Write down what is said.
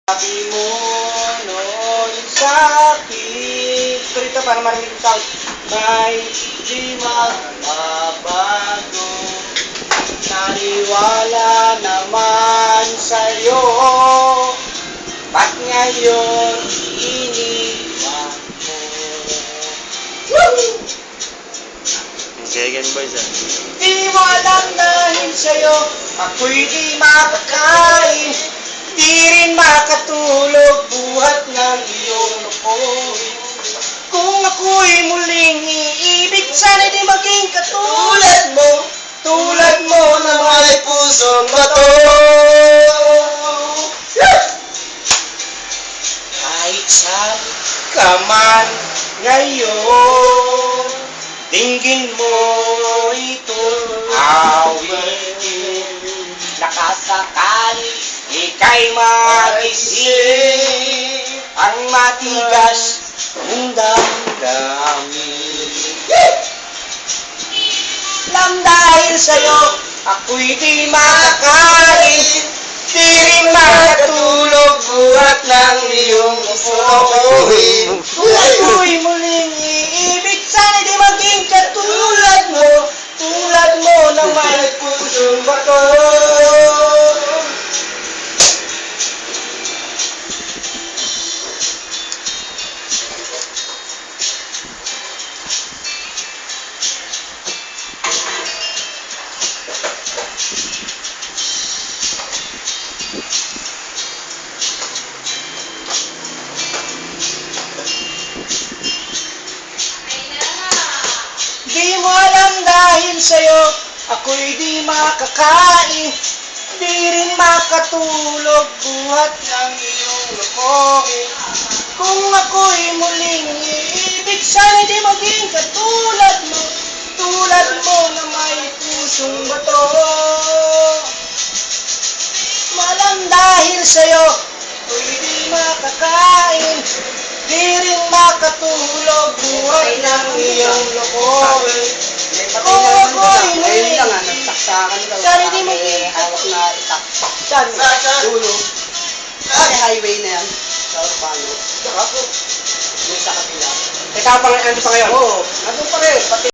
Sabi mo noon sa akin, ito para marinig yung sound. May di magbabago, naniwala naman sa'yo, ba't ngayon iniwan mo? Woo! Second boys Di mo alam dahil sa'yo, ako'y di makakain, di rin makatulog buhat ng iyong lukuhin. Kung ako'y muling iibig, sana'y di maging katulad mo, tulad mo na may pusong bato. Kahit saan ka man ngayon, dinggin mo itong awitin. Nakasakali ika'y magising, ang matigas ng damdamin. Alam dahil sa'yo, ako'y di makakain, di rin makatulog buhat ng iyong upuin. Kung ako'y muling iibig, sana'y di maging katulad mo, tulad mo na may pusong bato. Di mo alam dahil sa'yo, ako'y di makakain, di rin makatulog buhat ng iyong lokohin. Kung ako'y muling iibig, sana'y di maging katulad mo, tulad mo na may pusong bato. Malam dahil sa'yo, ako'y di makakain, di rin makatulog buhay ng iyong lokohin. Kung ako'y muling sana di mo hawak na itak. saan? Dulo. Ay, highway na yan. Sa Palo. Yung sa kabila. Teka pa ngayon, ando pa ngayon? Oo, nandun pa rin. Pati